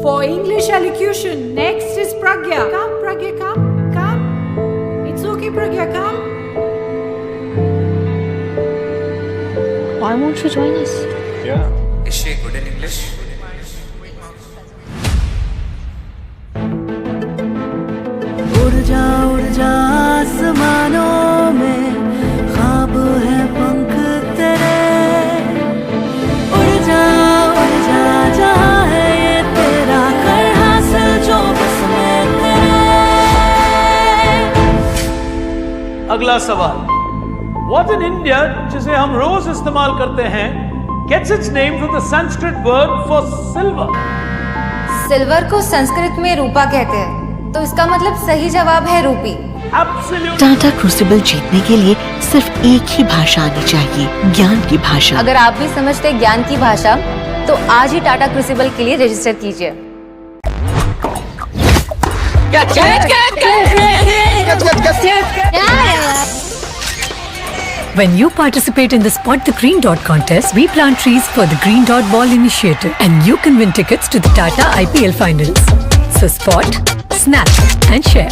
For English elocution, next is Pragya. Come, Pragya, come. It's okay, Pragya, come. Why won't you join us? Yeah. Is she good in English? उड़ जा आसमानों में ख्वाब है पंख तेरे उड़ जा जहाँ है ये तेरा कर हासिल जो बस में तेरे। अगला सवाल What in India जिसे हम रोज इस्तेमाल करते हैं gets its name from the Sanskrit word for silver? Silver को संस्कृत में रूपा कहते हैं, तो इसका मतलब सही जवाब है रूपी। टाटा क्रूसिबल जीतने के लिए सिर्फ एक ही भाषा आनी चाहिए, ज्ञान की भाषा। अगर आप भी समझते हैं ज्ञान की भाषा, तो आज ही टाटा क्रूसिबल के लिए रजिस्टर कीजिए। When you participate in the Spot the Green Dot contest, we plant trees for the Green Dot Ball initiative, and you can win tickets to the Tata IPL finals. So spot, snap, and share.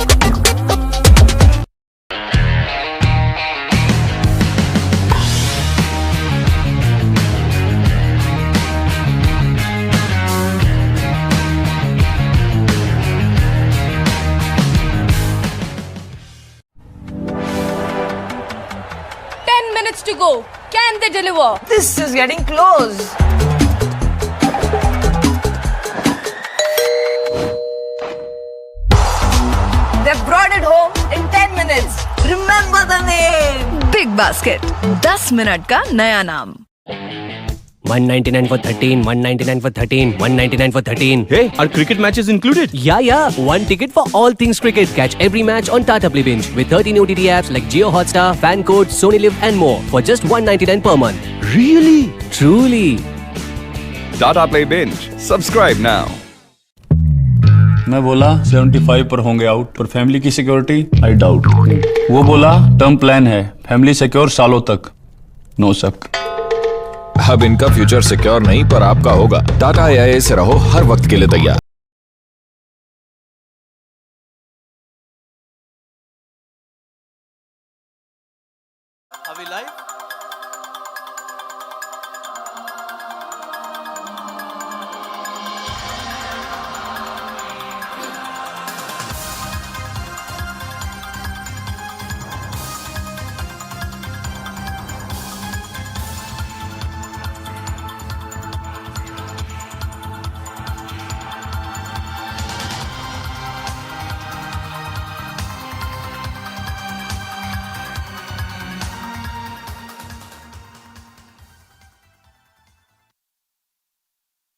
To go. Can they deliver? This is getting close. They've brought it home in 10 minutes. Remember the name. Big Basket. 10 minute का नया नाम. 199 for 13, 199 for 13, 199 for 13. Hey, are cricket matches included? Yeah. One ticket for all things cricket. Catch every match on Tata Play Binge with 13 OTT apps like Jio Hotstar, Fan Code, Sony Live and more for just 199 per month. Really? Truly. Tata Play Binge. Subscribe now. मैं बोला 75 पर होंगे out, पर family की security I doubt. वो बोला term plan है, family secure सालों तक, नो शक। अब इनका फ्यूचर सिक्योर नहीं पर आपका होगा। टाटा AIA से रहो हर वक्त के लिए तैयार। Are we live?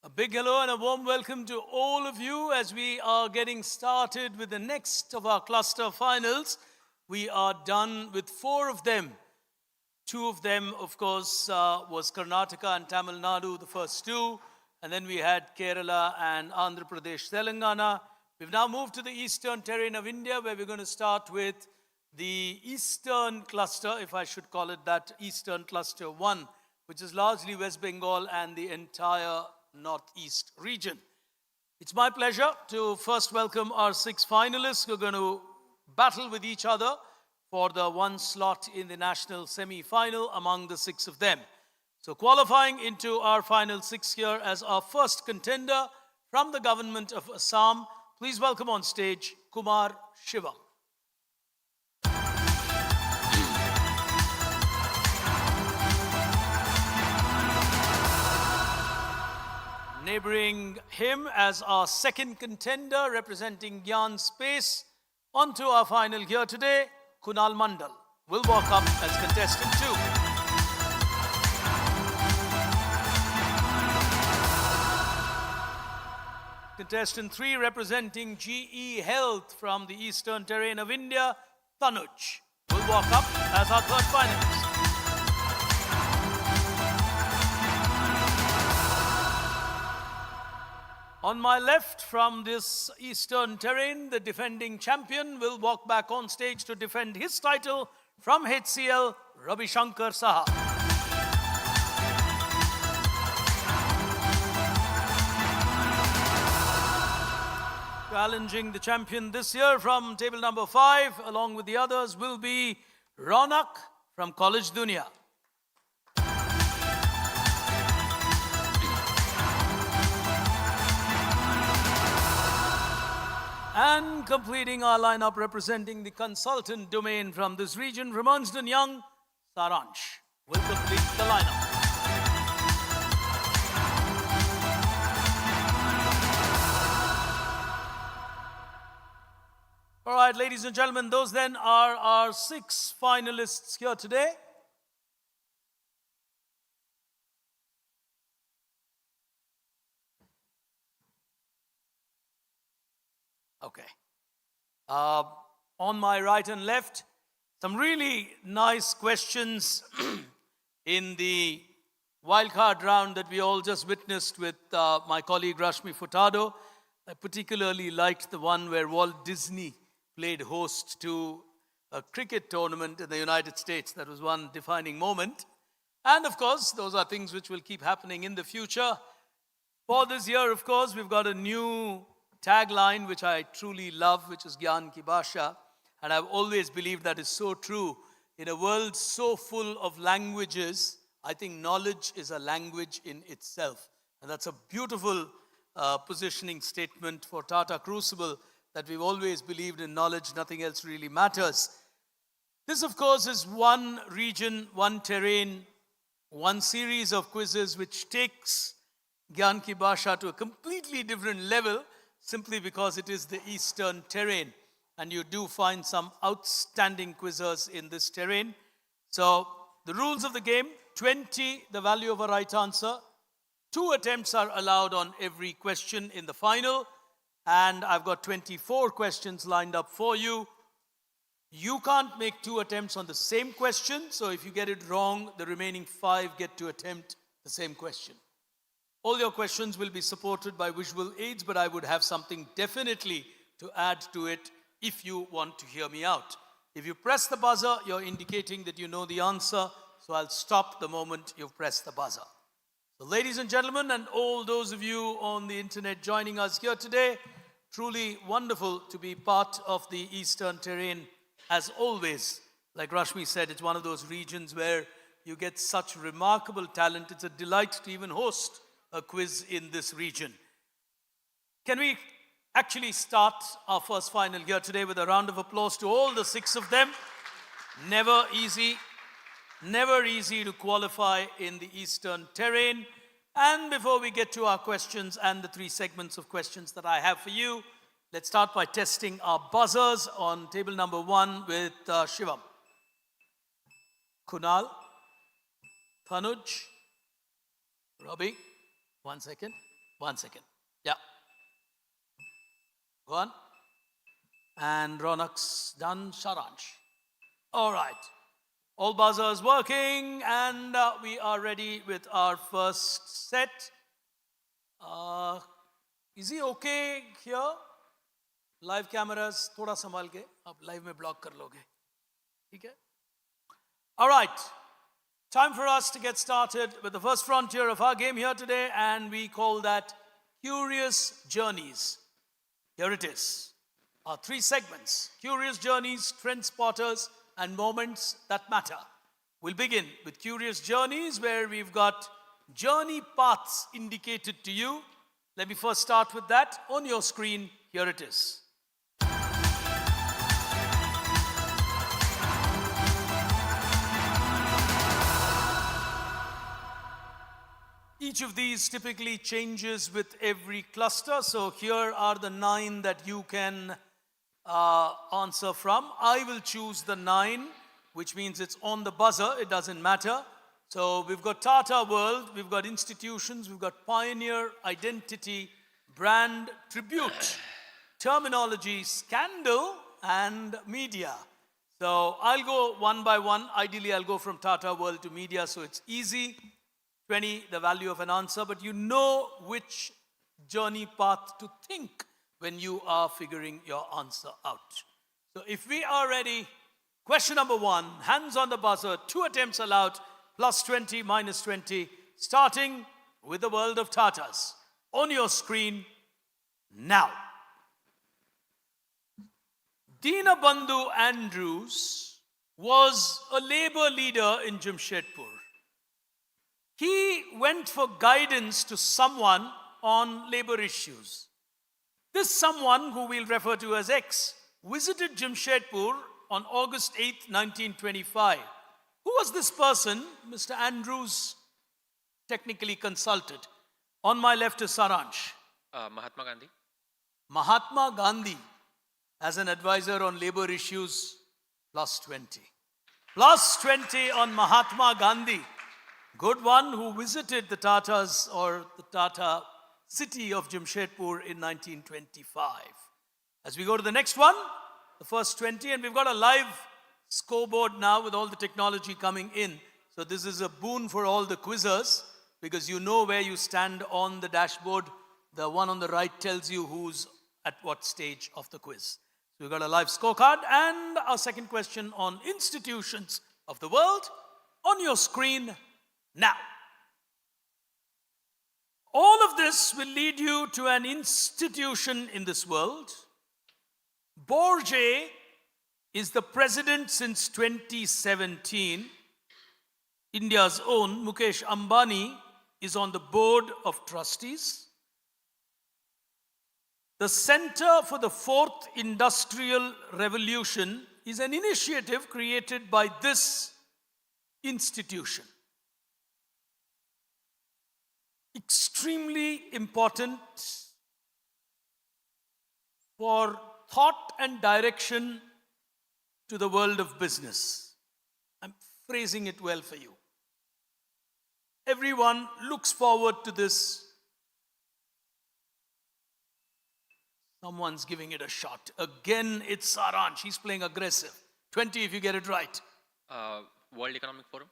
A big hello and a warm welcome to all of you as we are getting started with the next of our cluster finals. We are done with 4 of them. 2 of them, of course, was Karnataka and Tamil Nadu, the first 2. And then we had Kerala and Andhra Pradesh, Telangana. We've now moved to the eastern terrain of India, where we're going to start with the eastern cluster, if I should call it that, eastern cluster 1, which is largely West Bengal and the entire northeast region. It's my pleasure to first welcome our 6 finalists who are going to battle with each other for the 1 slot in the national semi-final among the 6 of them. So qualifying into our final 6 here as our first contender from the government of Assam, please welcome on stage Kumar Shivam. Neighboring him as our second contender representing Gyan Space, onto our final here today, Kunal Mandal will walk up as contestant 2. Contestant 3 representing GE Health from the eastern terrain of India, Tanuj will walk up as our third finalist. On my left, from this eastern terrain, the defending champion will walk back on stage to defend his title from HCL, Ravi Shankar Saha. Challenging the champion this year from table number 5, along with the others, will be Ronak from College Dunia. And completing our lineup, representing the consultant domain from this region, from Ernst & Young, Saransh will complete the lineup. All right, ladies and gentlemen, those then are our 6 finalists here today. Okay. On my right and left, some really nice questions in the wildcard round that we all just witnessed with my colleague Rashmi Furtado. I particularly liked the one where Walt Disney played host to a cricket tournament in the United States. That was one defining moment. And of course, those are things which will keep happening in the future. For this year, of course, we've got a new tagline which I truly love, which is Gyan Ki Bhasha. And I've always believed that is so true. In a world so full of languages, I think knowledge is a language in itself. And that's a beautiful positioning statement for Tata Crucible, that we've always believed in knowledge, nothing else really matters. This, of course, is one region, one terrain, one series of quizzes which takes Gyan Ki Bhasha to a completely different level, simply because it is the eastern terrain. And you do find some outstanding quizzers in this terrain. So the rules of the game: 20, the value of a right answer. 2 attempts are allowed on every question in the final. And I've got 24 questions lined up for you. You can't make 2 attempts on the same question. So if you get it wrong, the remaining 5 get to attempt the same question. All your questions will be supported by visual aids, but I would have something definitely to add to it if you want to hear me out. If you press the buzzer, you're indicating that you know the answer, so I'll stop the moment you've pressed the buzzer. So ladies and gentlemen, and all those of you on the internet joining us here today, truly wonderful to be part of the eastern terrain. As always, like Rashmi said, it's one of those regions where you get such remarkable talent. It's a delight to even host a quiz in this region. Can we actually start our first final here today with a round of applause to all the 6 of them? Never easy to qualify in the eastern terrain. And before we get to our questions and the 3 segments of questions that I have for you, let's start by testing our buzzers on table number 1 with Shivam. Kunal, Tanuj, Robbie. 1 second. Yeah. Go on. And Ronak's done. Saransh. All right. All buzzers working, and we are ready with our first set. Is he okay here? Live cameras, thoda संभाल के आप live में block कर लोगे, ठीक है? All right. Time for us to get started with the first frontier of our game here today, and we call that Curious Journeys. Here it is. Our 3 segments: Curious Journeys, Trend Spotters, and Moments That Matter. We'll begin with Curious Journeys, where we've got journey paths indicated to you. Let me first start with that. On your screen, here it is. Each of these typically changes with every cluster. So here are the 9 that you can answer from. I will choose the 9, which means it's on the buzzer. It doesn't matter. So we've got Tata World, we've got institutions, we've got pioneer, identity, brand, tribute, terminology, scandal, and media. So I'll go one by one. Ideally, I'll go from Tata World to media, so it's easy. 20, the value of an answer, but you know which journey path to think when you are figuring your answer out. So if we are ready, question number 1, hands on the buzzer, 2 attempts allowed, plus 20, minus 20, starting with the world of Tatas. On your screen now. Dinabandhu Andrews was a labor leader in Jamshedpur. He went for guidance to someone on labor issues. This someone, who we'll refer to as X, visited Jamshedpur on August 8, 1925. Who was this person? Mr. Andrews technically consulted. On my left is Saransh. Mahatma Gandhi. Mahatma Gandhi as an advisor on labor issues, plus 20. Plus 20 on Mahatma Gandhi. Good one, who visited the Tatas or the Tata city of Jamshedpur in 1925. As we go to the next one, the first 20, and we've got a live scoreboard now with all the technology coming in. So this is a boon for all the quizzers, because you know where you stand on the dashboard. The one on the right tells you who's at what stage of the quiz. So we've got a live scorecard and our second question on institutions of the world on your screen now. All of this will lead you to an institution in this world. Borge is the president since 2017. India's own Mukesh Ambani is on the board of trustees. The Center for the Fourth Industrial Revolution is an initiative created by this institution. Extremely important for thought and direction to the world of business. I'm phrasing it well for you. Everyone looks forward to this. Someone's giving it a shot. Again, it's Saransh. He's playing aggressive. 20 if you get it right. World Economic Forum.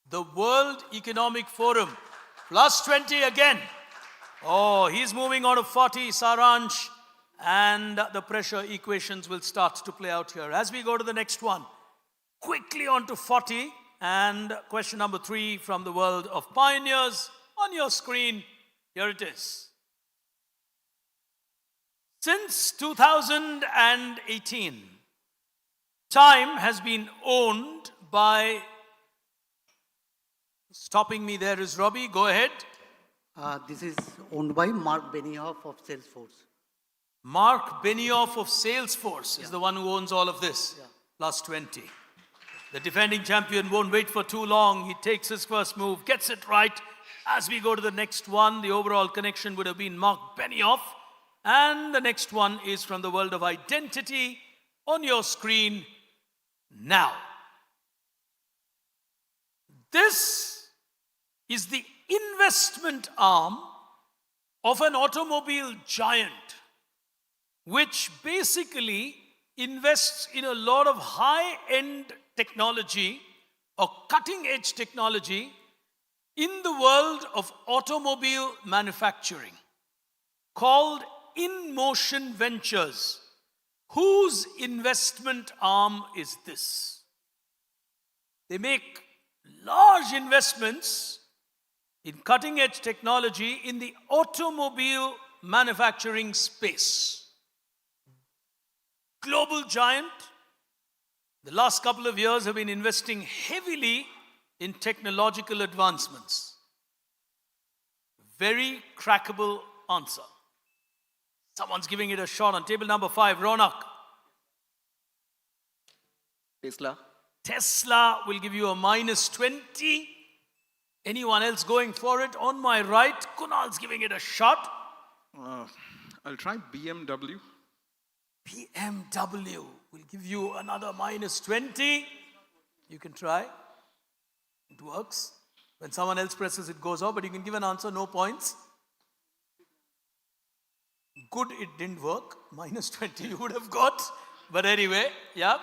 The World Economic Forum. Plus 20 again. Oh, he's moving on to 40, Saransh. And the pressure equations will start to play out here. As we go to the next one, quickly on to 40. And question number 3 from the world of pioneers. On your screen, here it is. Since 2018, time has been owned by, stopping me there is Robbie, go ahead. This is owned by Mark Benioff of Salesforce. Mark Benioff of Salesforce is the one who owns all of this, plus 20. The defending champion won't wait for too long. He takes his first move, gets it right. As we go to the next one, the overall connection would have been Mark Benioff. And the next one is from the world of identity on your screen now. This is the investment arm of an automobile giant, which basically invests in a lot of high-end technology or cutting-edge technology in the world of automobile manufacturing, called InMotion Ventures. Whose investment arm is this? They make large investments in cutting-edge technology in the automobile manufacturing space. Global giant. The last couple of years have been investing heavily in technological advancements. Very crackable answer. Someone's giving it a shot on table number 5. Ronak. Tesla. Tesla will give you a minus 20. Anyone else going for it? On my right, Kunal's giving it a shot. I'll try BMW. BMW will give you another minus 20. You can try. It works. When someone else presses, it goes off, but you can give an answer, no points. Good, it didn't work. Minus 20 you would have got. But anyway, yeah.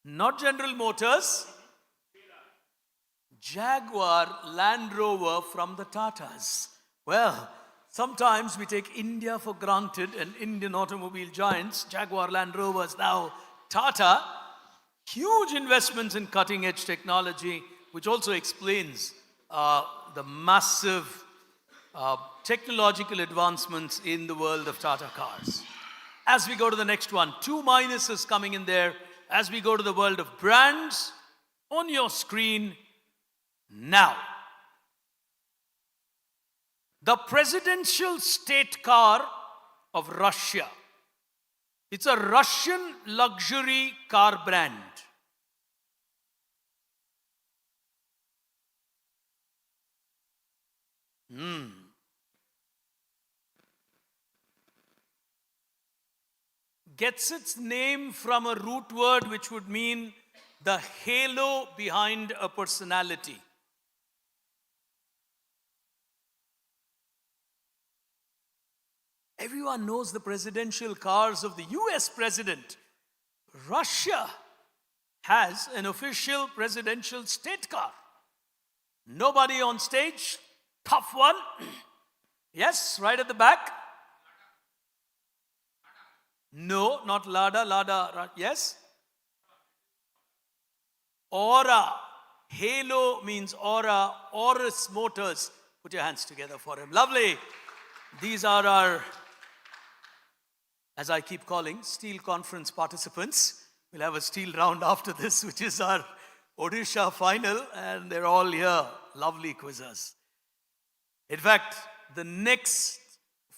Not General Motors. Jaguar Land Rover from the Tatas. Well, sometimes we take India for granted and Indian automobile giants. Jaguar Land Rover is now Tata. Huge investments in cutting-edge technology, which also explains the massive technological advancements in the world of Tata cars. as we go to the next one. 2 minuses coming in there as we go to the world of brands on your screen now. The presidential state car of Russia. It's a Russian luxury car brand. Gets its name from a root word which would mean the halo behind a personality. Everyone knows the presidential cars of the US president. Russia has an official presidential state car. Nobody on stage. Tough one. Yes, right at the back. No, not Lada. Lada, yes. Aura. Halo means aura. Aurus Motors. Put your hands together for him. Lovely. These are our, as I keep calling, steel conference participants. We'll have a steel round after this, which is our Odisha final, and they're all here. Lovely quizzers. In fact, the next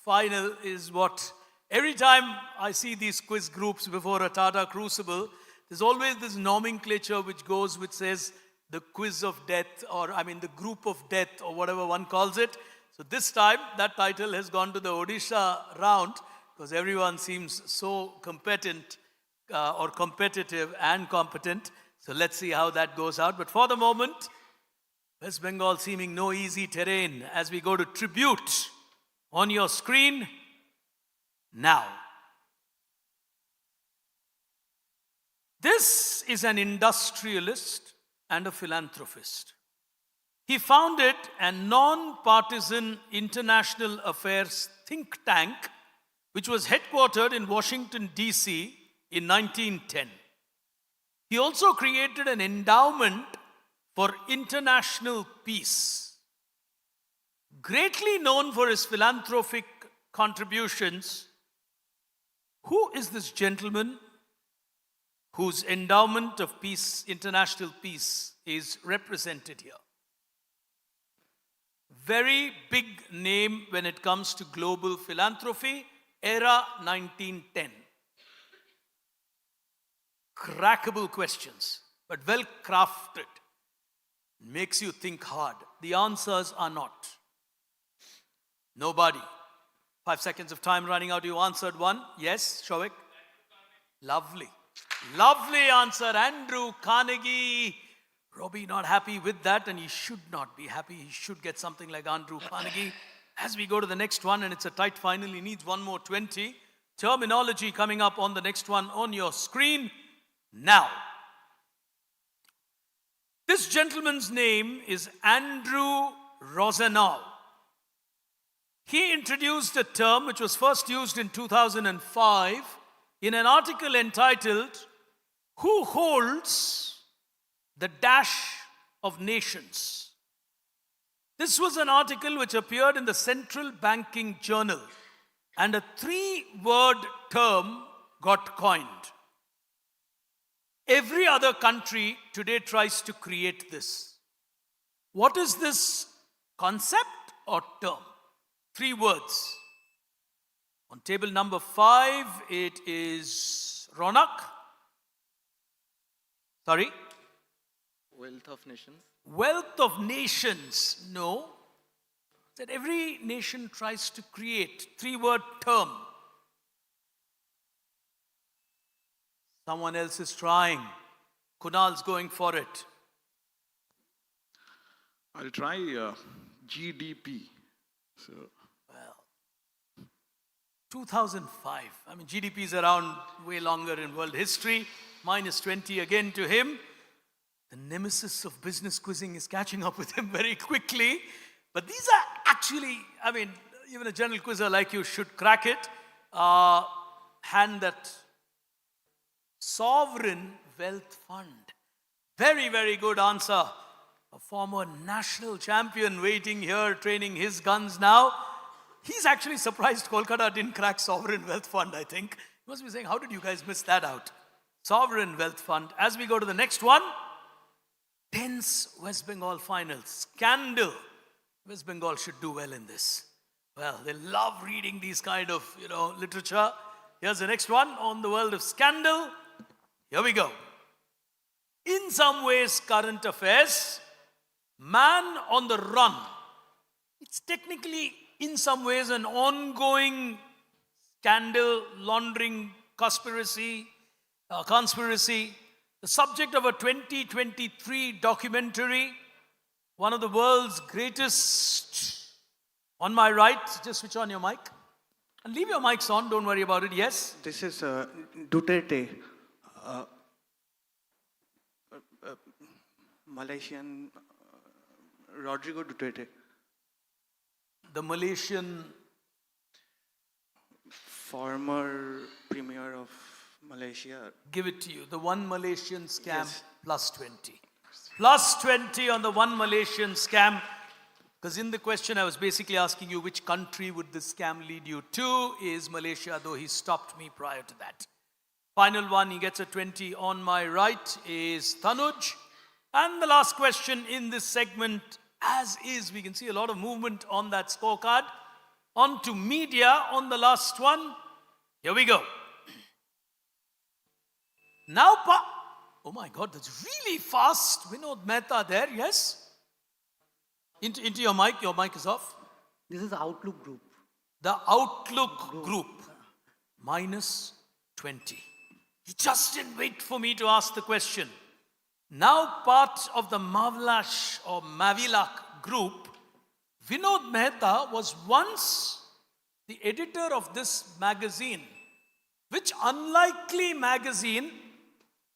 final is what, every time I see these quiz groups before a Tata Crucible, there's always this nomenclature which goes, which says the quiz of death, or the group of death, or whatever one calls it. So this time, that title has gone to the Odisha round, because everyone seems so competent, or competitive and competent. So let's see how that goes out. But for the moment, West Bengal seeming no easy terrain as we go to tribute on your screen now. This is an industrialist and a philanthropist. He founded a non-partisan international affairs think tank, which was headquartered in Washington, D.C. in 1910. He also created an endowment for international peace. Greatly known for his philanthropic contributions, who is this gentleman whose endowment of peace, international peace, is represented here? Very big name when it comes to global philanthropy, era 1910. Crackable questions, but well crafted. Makes you think hard. The answers are not. Nobody. 5 seconds of time running out. You answered one. Yes, Shovik? Lovely. Lovely answer, Andrew Carnegie. Robbie not happy with that, and he should not be happy. He should get something like Andrew Carnegie. As we go to the next one, and it's a tight final, he needs one more 20. Terminology coming up on the next one on your screen now. This gentleman's name is Andrew Rozanow. He introduced a term which was first used in 2005 in an article entitled, "Who Holds the Dash of Nations?" This was an article which appeared in the Central Banking Journal, and a 3-word term got coined. Every other country today tries to create this. What is this concept or term? 3 words. On table number 5, it is Ronak. Sorry? Wealth of nations. Wealth of nations. No. That every nation tries to create. 3-word term. Someone else is trying. Kunal's going for it. I'll try GDP. So, 2005. GDP is around way longer in world history. Minus 20 again to him. The nemesis of business quizzing is catching up with him very quickly. But these are actually, even a general quizzer like you should crack it. Hand that sovereign wealth fund. Very, very good answer. A former national champion waiting here, training his guns now. He's actually surprised Kolkata didn't crack sovereign wealth fund, I think. You must be saying, how did you guys miss that out? Sovereign Wealth Fund. As we go to the next one, tense West Bengal finals. Scandal. West Bengal should do well in this. Well, they love reading these kind of, literature. Here's the next one on the world of scandal. Here we go. In some ways, current affairs. Man on the run. It's technically, in some ways, an ongoing scandal, laundering, conspiracy. The subject of a 2023 documentary. One of the world's greatest. On my right, just switch on your mic. And leave your mics on, don't worry about it. Yes? This is Duterte, Malaysian Rodrigo Duterte. The Malaysian former premier of Malaysia. Give it to you. The one Malaysian scam, Yes. plus 20. Plus 20 on the one Malaysian scam. Because in the question I was basically asking you which country would this scam lead you to is Malaysia, though he stopped me prior to that. Final one, he gets a 20 on my right, is Tanuj. And the last question in this segment, as is, we can see a lot of movement on that scorecard. On to media on the last one. Here we go. Now, oh my God, that's really fast. Vinod Mehta there, yes? Into your mic is off. This is Outlook Group. The Outlook Group, minus 20. He just didn't wait for me to ask the question. Now part of the Mavlash or Mavilak group, Vinod Mehta was once the editor of this magazine. Which unlikely magazine?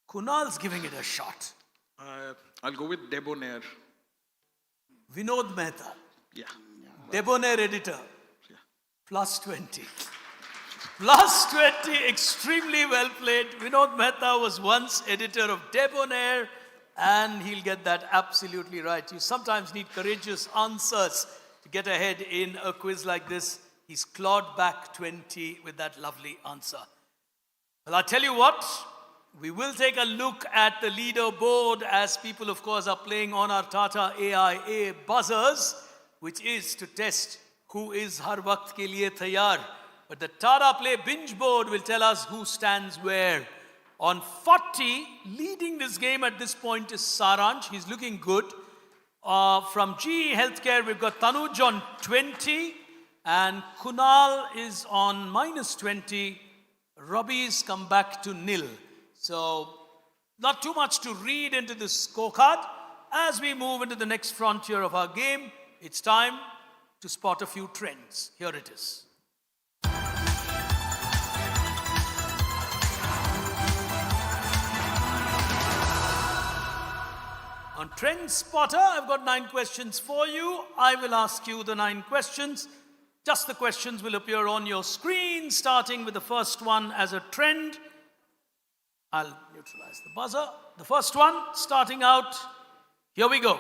Kunal's giving it a shot. I'll go with Debonair. Vinod Mehta. Yeah. Debonair editor. Plus 20. Plus 20, extremely well played. Vinod Mehta was once editor of Debonair, and he'll get that absolutely right. You sometimes need courageous answers to get ahead in a quiz like this. He's clawed back 20 with that lovely answer. Well, I'll tell you what, we will take a look at the leaderboard as people, of course, are playing on our Tata AIA buzzers, which is to test who is har waqt ke liye taiyar. But the Tata Play binge board will tell us who stands where. On 40, leading this game at this point is Saransh. He's looking good. From GE Healthcare, we've got Tanuj on 20. And Kunal is on minus 20. Robbie's come back to nil. So, not too much to read into this scorecard. As we move into the next frontier of our game, it's time to spot a few trends. Here it is. On Trend Spotter, I've got 9 questions for you. I will ask you the 9 questions. Just the questions will appear on your screen, starting with the first one as a trend. I'll neutralize the buzzer. The first one, starting out, here we go.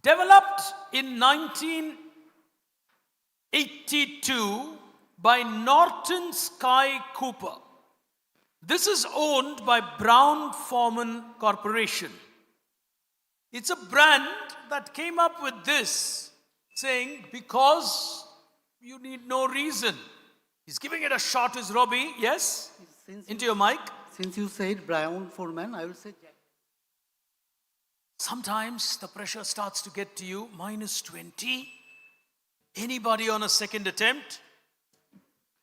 Developed in 1982 by Norton Sky Cooper. This is owned by Brown-Forman Corporation. It's a brand that came up with this, saying, because you need no reason. He's giving it a shot, is Robbie. Yes? Into your mic. Since you said Brown-Forman, I will say Jack. Sometimes the pressure starts to get to you. Minus 20. Anybody on a second attempt?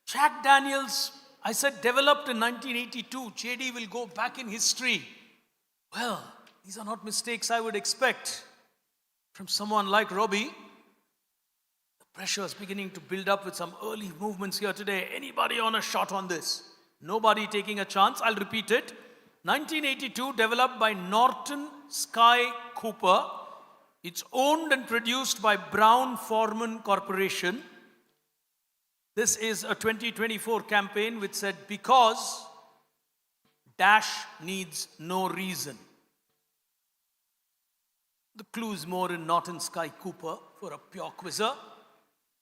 Jack Daniels, I said developed in 1982. JD will go back in history. Well, these are not mistakes I would expect from someone like Robbie. The pressure is beginning to build up with some early movements here today. Anybody on a shot on this? Nobody taking a chance. I'll repeat it. 1982, developed by Norton Sky Cooper. It's owned and produced by Brown-Forman Corporation. This is a 2024 campaign which said, because dash needs no reason. The clue is more in Norton Sky Cooper for a pure quizzer.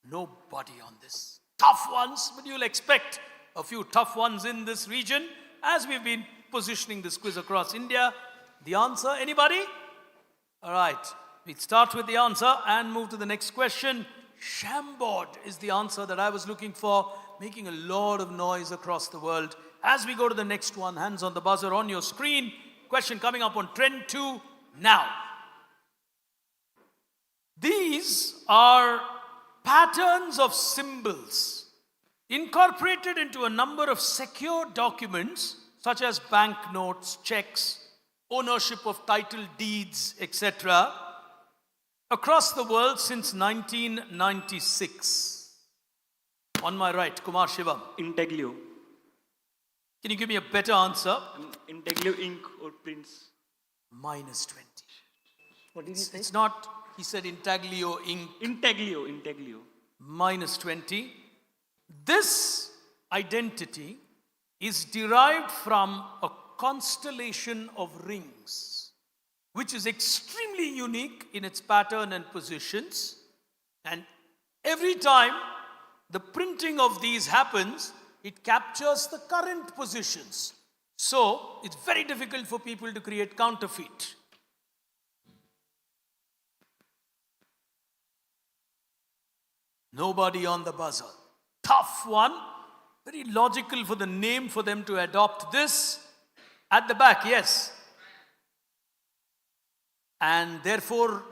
Nobody on this. Tough ones, but you'll expect a few tough ones in this region as we've been positioning this quiz across India. The answer, anybody? All right, we start with the answer and move to the next question. Shambod is the answer that I was looking for, making a lot of noise across the world. As we go to the next one, hands on the buzzer on your screen. Question coming up on Trend 2 now. These are patterns of symbols incorporated into a number of secure documents such as banknotes, checks, ownership of title deeds, etc. across the world since 1996. On my right, Kumar Shivam. Intaglio. Can you give me a better answer? Intaglio ink or prints. Minus 20. What did he say? It's not, he said intaglio ink. Intaglio. Minus 20. This identity is derived from a constellation of rings, which is extremely unique in its pattern and positions. And every time the printing of these happens, it captures the current positions. So it's very difficult for people to create counterfeit. Nobody on the buzzer. Tough one. Very logical for the name for them to adopt this. At the back, yes. And therefore,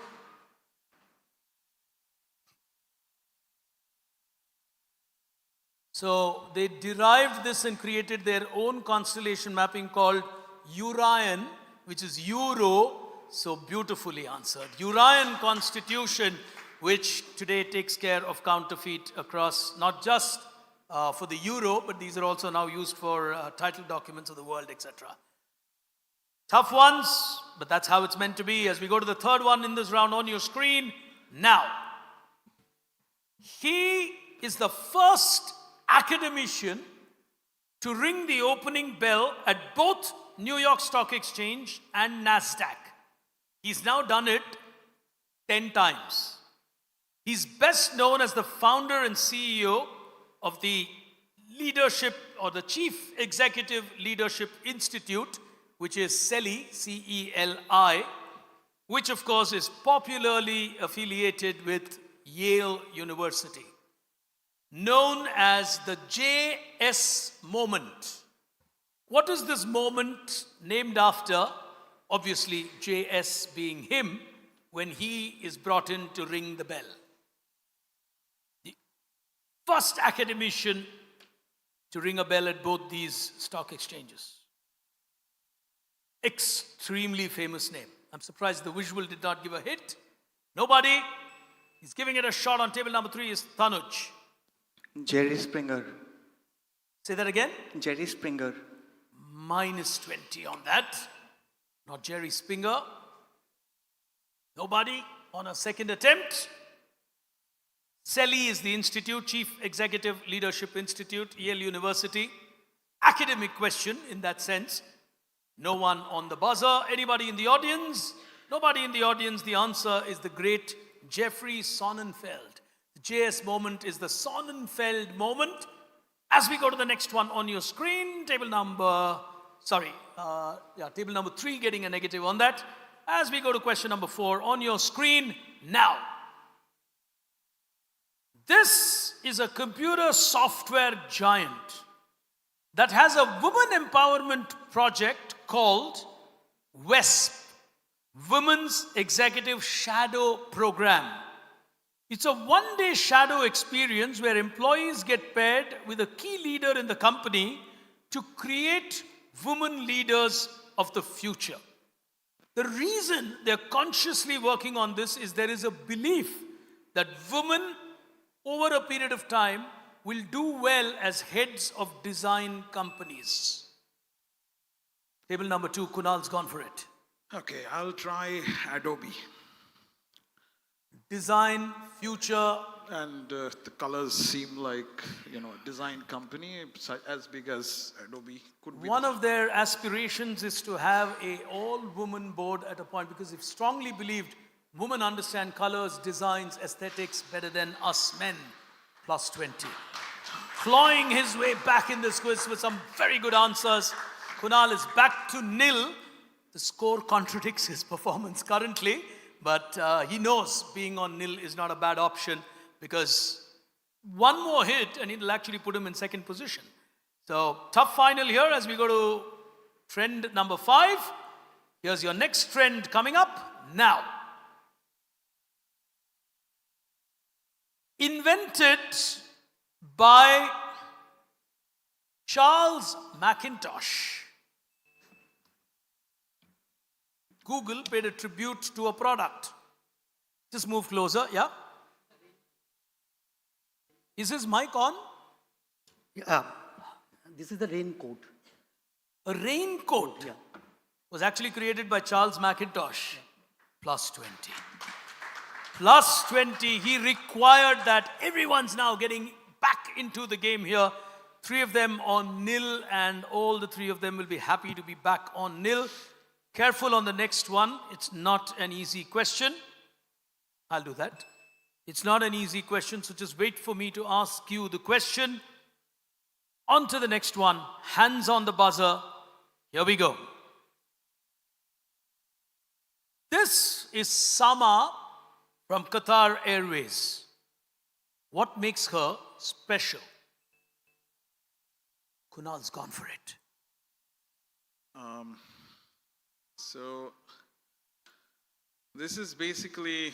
so they derived this and created their own constellation mapping called Urian, which is Euro. So beautifully answered. Urian constitution, which today takes care of counterfeit across not just for the euro, but these are also now used for title documents of the world, etc. Tough ones, but that's how it's meant to be. As we go to the third one in this round on your screen now. He is the first academician to ring the opening bell at both New York Stock Exchange and NASDAQ. He's now done it 10 times. He's best known as the founder and CEO of the Leadership or the Chief Executive Leadership Institute, which is CELI, C-E-L-I, which of course is popularly affiliated with Yale University. Known as the JS moment. What is this moment named after? Obviously, JS being him, when he is brought in to ring the bell. The first academician to ring a bell at both these stock exchanges. Extremely famous name. I'm surprised the visual did not give a hit. Nobody. He's giving it a shot on table number 3 is Tanuj. Jerry Springer. Say that again. Jerry Springer. Minus 20 on that. Not Jerry Springer. Nobody on a second attempt. CELI is the institute, Chief Executive Leadership Institute, Yale University. Academic question in that sense. No one on the buzzer. Anybody in the audience? Nobody in the audience. The answer is the great Jeffrey Sonnenfeld. The JS moment is the Sonnenfeld moment. As we go to the next one on your screen, table number 3 getting a negative on that. As we go to question number 4 on your screen now. This is a computer software giant that has a women empowerment project called WESP, Women's Executive Shadow Program. It's a one-day shadow experience where employees get paired with a key leader in the company to create women leaders of the future. The reason they're consciously working on this is there is a belief that women over a period of time will do well as heads of design companies. Table number 2, Kunal's gone for it. Okay, I'll try Adobe. Design, future. And the colors seem like, a design company as big as Adobe could be. One of their aspirations is to have a all-woman board at a point because they've strongly believed women understand colors, designs, aesthetics better than us men. Plus 20. clawing his way back in this quiz with some very good answers. Kunal is back to nil. The score contradicts his performance currently, but he knows being on nil is not a bad option because one more hit and it'll actually put him in second position. So tough final here as we go to trend number 5. Here's your next trend coming up now. Invented by Charles Macintosh. Google paid a tribute to a product. Just move closer, yeah? Is his mic on? Yeah. This is the raincoat. A raincoat was actually created by Charles Macintosh. Plus 20. Plus 20. He required that. Everyone's now getting back into the game here. 3 of them on nil, and all the 3 of them will be happy to be back on nil. Careful on the next one. It's not an easy question. I'll do that. It's not an easy question, so just wait for me to ask you the question. On to the next one. Hands on the buzzer. Here we go. This is Sama from Qatar Airways. What makes her special? Kunal's gone for it. So this is basically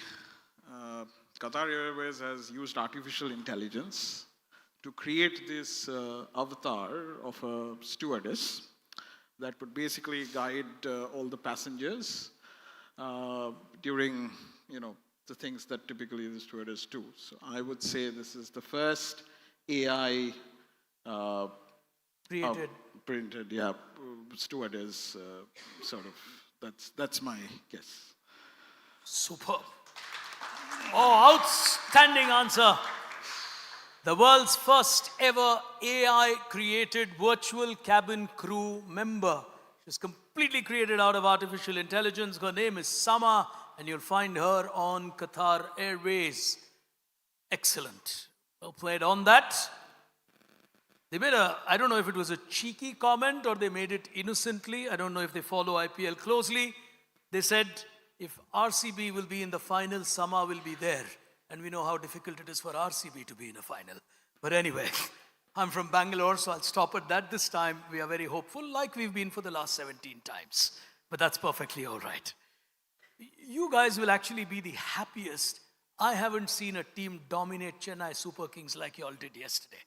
Qatar Airways has used artificial intelligence to create this avatar of a stewardess that would basically guide all the passengers during, the things that typically the stewardess do. So I would say this is the first AI printed, stewardess sort of. That's my guess. Superb. Oh, outstanding answer. The world's first ever AI created virtual cabin crew member. She's completely created out of artificial intelligence. Her name is Sama, and you'll find her on Qatar Airways. Excellent. Well played on that. They made I don't know if it was a cheeky comment or they made it innocently. I don't know if they follow IPL closely. They said, if RCB will be in the final, Sama will be there. And we know how difficult it is for RCB to be in a final. But anyway, I'm from Bangalore, so I'll stop at that. This time, we are very hopeful, like we've been for the last 17 times. But that's perfectly all right. You guys will actually be the happiest. I haven't seen a team dominate Chennai Super Kings like you all did yesterday.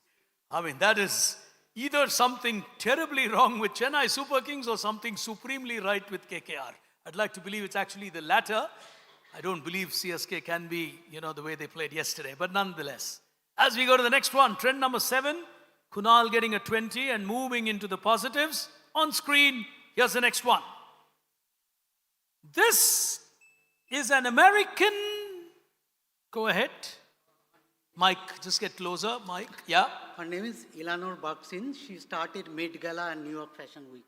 I mean, that is either something terribly wrong with Chennai Super Kings or something supremely right with KKR. I'd like to believe it's actually the latter. I don't believe CSK can be, the way they played yesterday. But nonetheless, as we go to the next one, trend number 7, Kunal getting a 20 and moving into the positives. On screen, here's the next one. This is an American. Go ahead. Mike, just get closer. Mike, yeah. Her name is Eleanor Baksin. She started Met Gala and New York Fashion Week.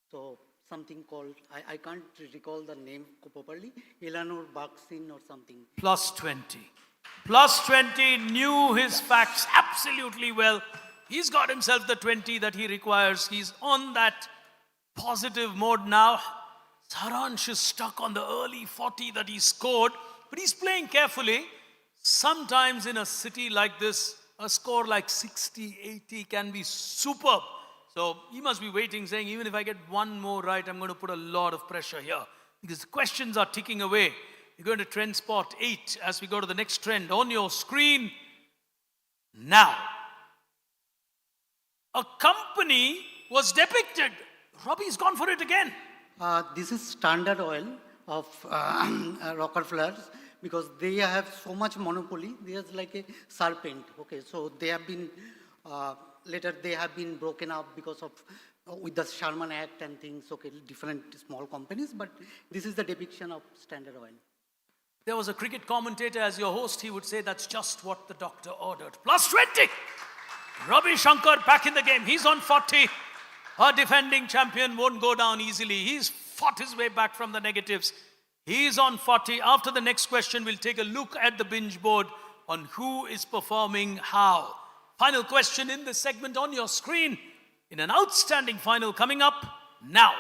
So something called, I can't recall the name properly, Eleanor Baksin or something. Plus 20. Plus 20, knew his facts absolutely well. He's got himself the 20 that he requires. He's on that positive mode now. Saransh is stuck on the early 40 that he scored, but he's playing carefully. Sometimes in a city like this, a score like 60, 80 can be superb. So he must be waiting, saying, even if I get one more right, I'm going to put a lot of pressure here. Because the questions are ticking away. We're going to trend spot 8 as we go to the next trend on your screen. Now, a company was depicted. Robbie's gone for it again. This is Standard Oil of Rockefeller's, because they have so much monopoly. There's like a serpent. Okay, so they have been later they have been broken up because of with the Sherman Act and things. Okay, different small companies, but this is the depiction of Standard Oil. There was a cricket commentator as your host. He would say that's just what the doctor ordered. Plus 20. Ravi Shankar back in the game. He's on 40. Our defending champion won't go down easily. He's fought his way back from the negatives. He's on 40. After the next question, we'll take a look at the binge board on who is performing how. Final question in this segment on your screen in an outstanding final coming up now.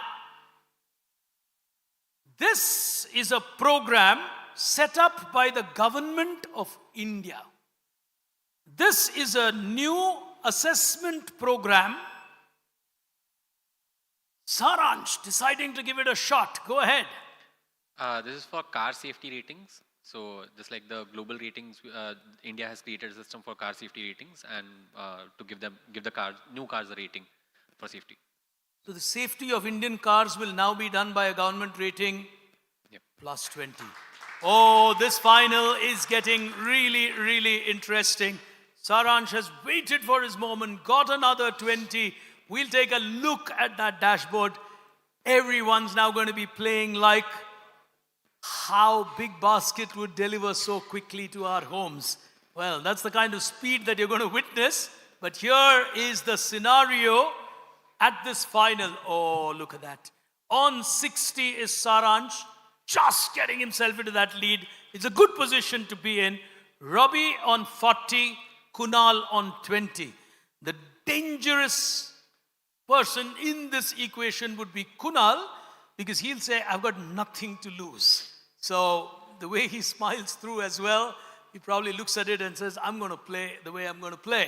This is a program set up by the government of India. This is a new assessment program. Saransh deciding to give it a shot. Go ahead. This is for car safety ratings. So just like the global ratings, India has created a system for car safety ratings and to give the new cars a rating for safety. So the safety of Indian cars will now be done by a government rating plus 20. Oh, this final is getting really, really interesting. Saransh has waited for his moment, got another 20. We'll take a look at that dashboard. Everyone's now going to be playing like how Big Basket would deliver so quickly to our homes. Well, that's the kind of speed that you're going to witness. But here is the scenario at this final. Oh, look at that. On 60 is Saransh, just getting himself into that lead. It's a good position to be in. Ravi on 40, Kunal on 20. The dangerous person in this equation would be Kunal, because he'll say, I've got nothing to lose. So the way he smiles through as well, he probably looks at it and says, I'm going to play the way I'm going to play.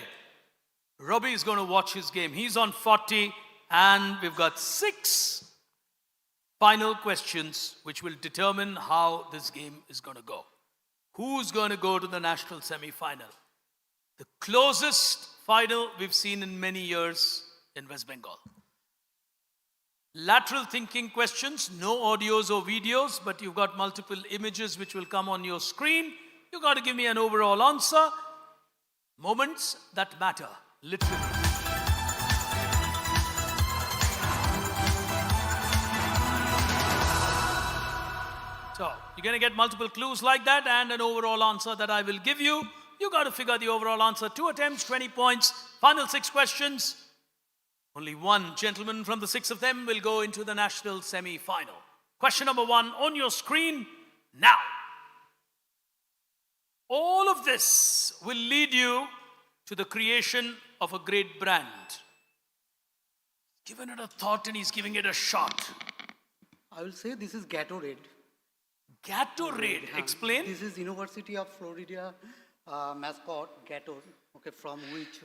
Ravi is going to watch his game. He's on 40, and we've got 6 final questions which will determine how this game is going to go. Who's going to go to the national semi-final? The closest final we've seen in many years in West Bengal. Lateral thinking questions, no audios or videos, but you've got multiple images which will come on your screen. You've got to give me an overall answer. Moments that matter, literally. So, you're going to get multiple clues like that and an overall answer that I will give you. You've got to figure the overall answer. 2 attempts, 20 points. Final 6 questions. Only one gentleman from the 6 of them will go into the national semi-final. Question number 1 on your screen now. All of this will lead you to the creation of a great brand. Given it a thought and he's giving it a shot. I will say this is Gatorade. Gatorade, explain. This is University of Florida mascot, Gator, okay, from which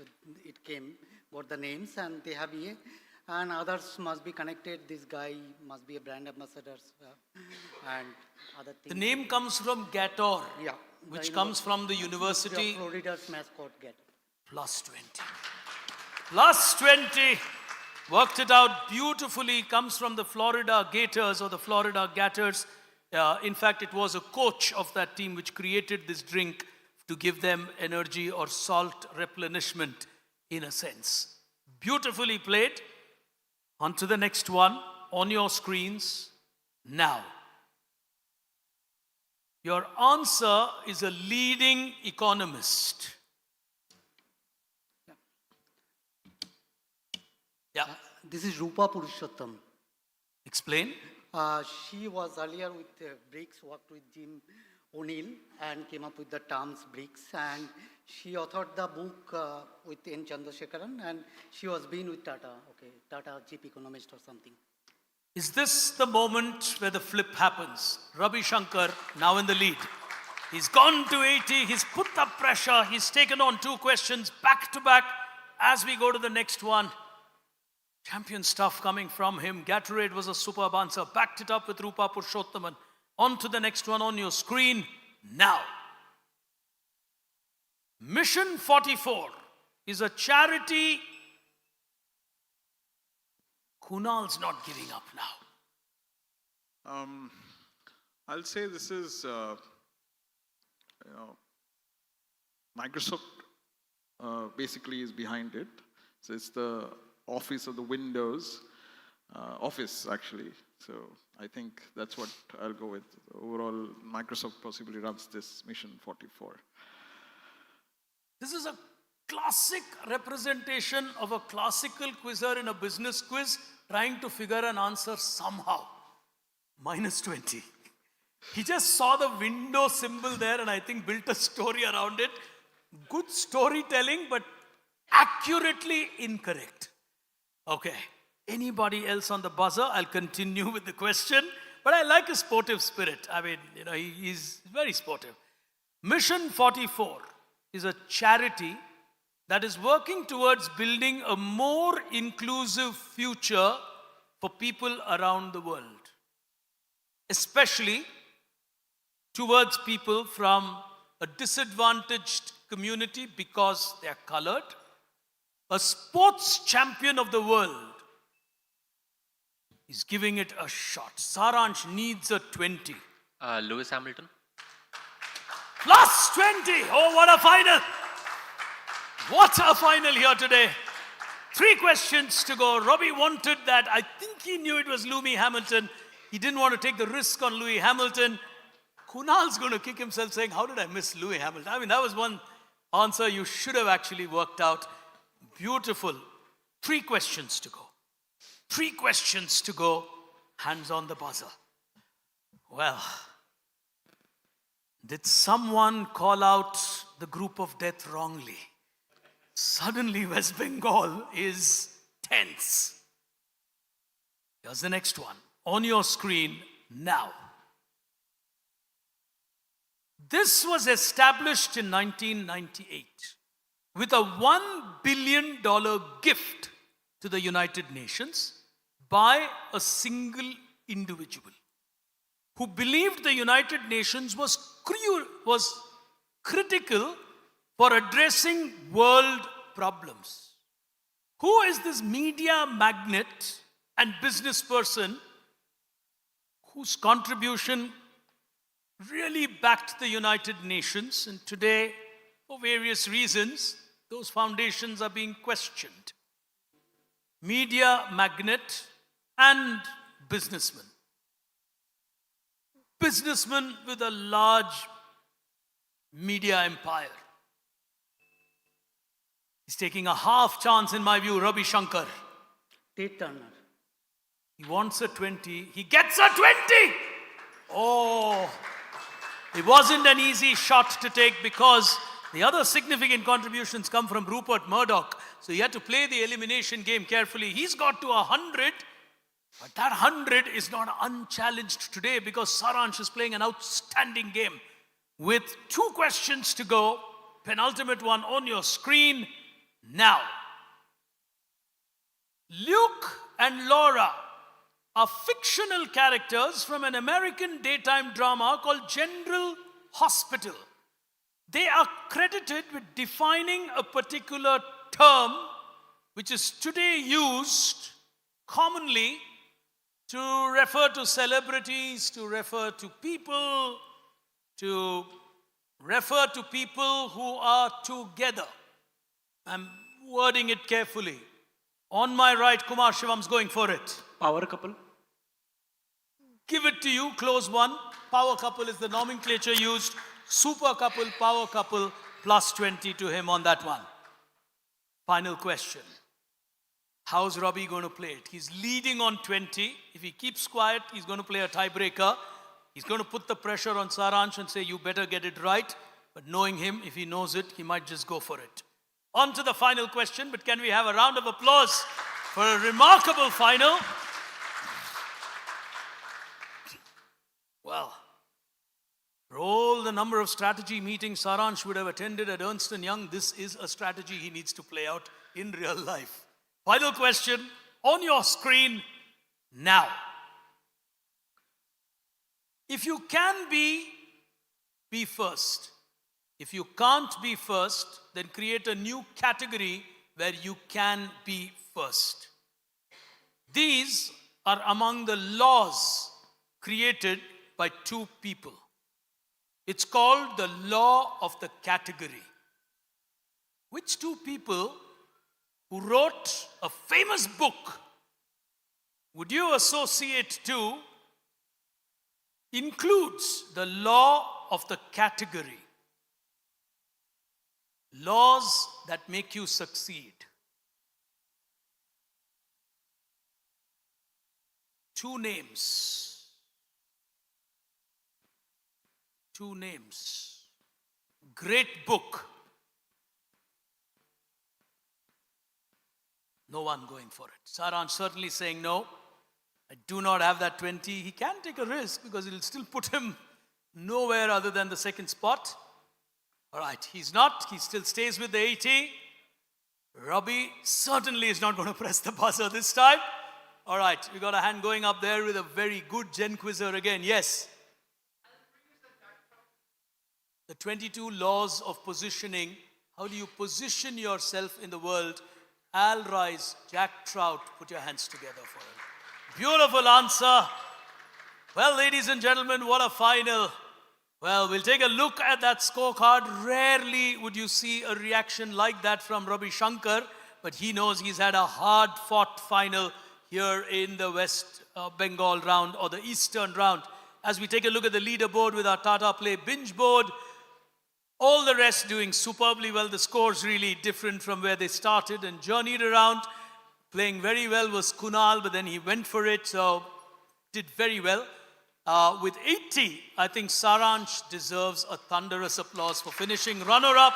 it came, got the names, and they have here. And others must be connected. This guy must be a brand ambassador and other things. The name comes from Gator, yeah, which comes from the University of Florida's mascot, Gator. Plus 20. Plus 20. Worked it out beautifully. Comes from the Florida Gators or the Florida Gators. In fact, it was a coach of that team which created this drink to give them energy or salt replenishment in a sense. Beautifully played. On to the next one on your screens now. Your answer is a leading economist. Yeah. This is Rupa Purushottam. Explain. She was earlier with BRICS, worked with Jim O'Neill and came up with the terms BRICS, and she authored the book with N. Chandrasekaran, and she was been with Tata, okay, Tata chief economist or something. Is this the moment where the flip happens? Ravi Shankar now in the lead. He's gone to 80, he's put the pressure, he's taken on 2 questions back to back. As we go to the next one, champion stuff coming from him. Gatorade was a superb answer. Backed it up with Rupa Purushothaman. On to the next one on your screen now. Mission 44 is a charity. Kunal's not giving up now. I'll say this is, Microsoft basically is behind it. So it's the office of the Windows office actually. So I think that's what I'll go with. Overall, Microsoft possibly runs this Mission 44. This is a classic representation of a classical quizzer in a business quiz trying to figure an answer somehow. Minus 20. He just saw the window symbol there and I think built a story around it. Good storytelling, but accurately incorrect. Okay. Anybody else on the buzzer? I'll continue with the question. But I like his sportive spirit. I mean, he's very sportive. Mission 44 is a charity that is working towards building a more inclusive future for people around the world, especially towards people from a disadvantaged community because they are colored. A sports champion of the world is giving it a shot. Saransh needs a 20. Lewis Hamilton. Plus 20. Oh, what a final. What a final here today. 3 questions to go. Robbie wanted that. I think he knew it was Lewis Hamilton. He didn't want to take the risk on Lewis Hamilton. Kunal's going to kick himself saying, how did I miss Lewis Hamilton? I mean, that was one answer you should have actually worked out. Beautiful. 3 questions to go. 3 questions to go. Hands on the buzzer. Well, did someone call out the group of death wrongly? Suddenly West Bengal is tense. Here's the next one. On your screen now. This was established in 1998 with a $1 billion gift to the United Nations by a single individual who believed the United Nations was critical for addressing world problems. Who is this media magnate and business person whose contribution really backed the United Nations, and today, for various reasons, those foundations are being questioned? Media magnate and businessman. Businessman with a large media empire. He's taking a half chance, in my view, Ravi Shankar. Tate Turner. He wants a 20. He gets a 20! Oh, it wasn't an easy shot to take because the other significant contributions come from Rupert Murdoch. So he had to play the elimination game carefully. He's got to 100, but that 100 is not unchallenged today because Saransh is playing an outstanding game. With 2 questions to go, penultimate one on your screen now. Luke and Laura are fictional characters from an American daytime drama called General Hospital. They are credited with defining a particular term which is today used commonly to refer to celebrities, to refer to people, to refer to people who are together. I'm wording it carefully. On my right, Kumar Shivam's going for it. Power couple. Give it to you, close one. Power couple is the nomenclature used. Super couple, power couple, plus 20 to him on that one. Final question. How's Robbie going to play it? He's leading on 20. If he keeps quiet, he's going to play a tiebreaker. He's going to put the pressure on Saransh and say, you better get it right. But knowing him, if he knows it, he might just go for it. On to the final question, but can we have a round of applause for a remarkable final? Well, for all the number of strategy meetings Saransh would have attended at Ernst & Young, this is a strategy he needs to play out in real life. Final question on your screen now. If you can be first. If you can't be first, then create a new category where you can be first. These are among the laws created by 2 people. It's called the law of the category. Which 2 people who wrote a famous book would you associate to includes the law of the category? Laws that make you succeed. 2 names. 2 names. Great book. No one going for it. Saransh certainly saying no. I do not have that 20. He can take a risk because it'll still put him nowhere other than the second spot. All right, he's not. He still stays with the 80. Robbie certainly is not going to press the buzzer this time. All right, we got a hand going up there with a very good Gen Quizzer again. Yes. The 22 laws of positioning. How do you position yourself in the world? Al Rice, Jack Trout, put your hands together for him. Beautiful answer. Well, ladies and gentlemen, what a final. Well, we'll take a look at that scorecard. Rarely would you see a reaction like that from Ravi Shankar, but he knows he's had a hard-fought final here in the West Bengal round or the Eastern round. As we take a look at the leaderboard with our Tata Play binge board, all the rest doing superbly well. The score's really different from where they started and journeyed around. Playing very well was Kunal, but then he went for it, so did very well. With 80, I think Saransh deserves a thunderous applause for finishing runner-up.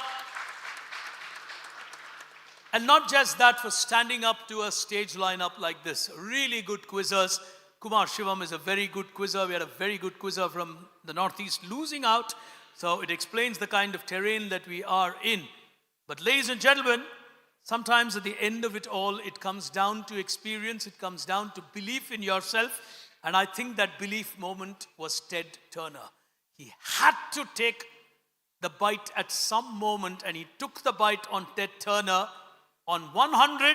And not just that, for standing up to a stage lineup like this. Really good quizzers. Kumar Shivam is a very good quizzer. We had a very good quizzer from the Northeast losing out. So it explains the kind of terrain that we are in. But ladies and gentlemen, sometimes at the end of it all, it comes down to experience. It comes down to belief in yourself. And I think that belief moment was Ted Turner. He had to take the bite at some moment, and he took the bite on Ted Turner on 100,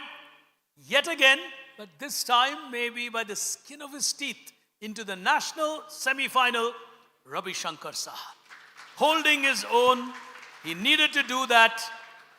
yet again, but this time maybe by the skin of his teeth, into the national semi-final, Ravi Shankar Saha. Holding his own, he needed to do that,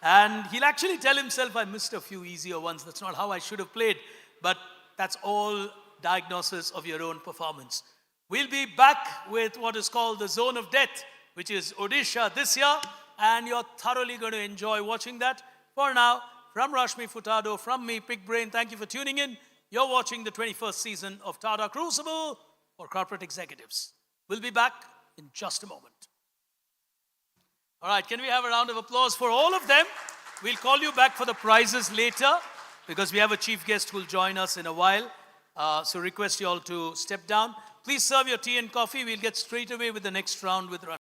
and he'll actually tell himself, I missed a few easier ones, that's not how I should have played, but that's all diagnosis of your own performance. We'll be back with what is called the Zone of Death, which is Odisha this year, and you're thoroughly going to enjoy watching that. For now, from Rashmi Furtado, from me, Pig Brain, thank you for tuning in. You're watching the 21st season of Tata Crucible for Corporate Executives. We'll be back in just a moment. All right, can we have a round of applause for all of them? We'll call you back for the prizes later because we have a chief guest who will join us in a while. So request you all to step down. Please serve your tea and coffee. We'll get straight away with the next round with Rashmi.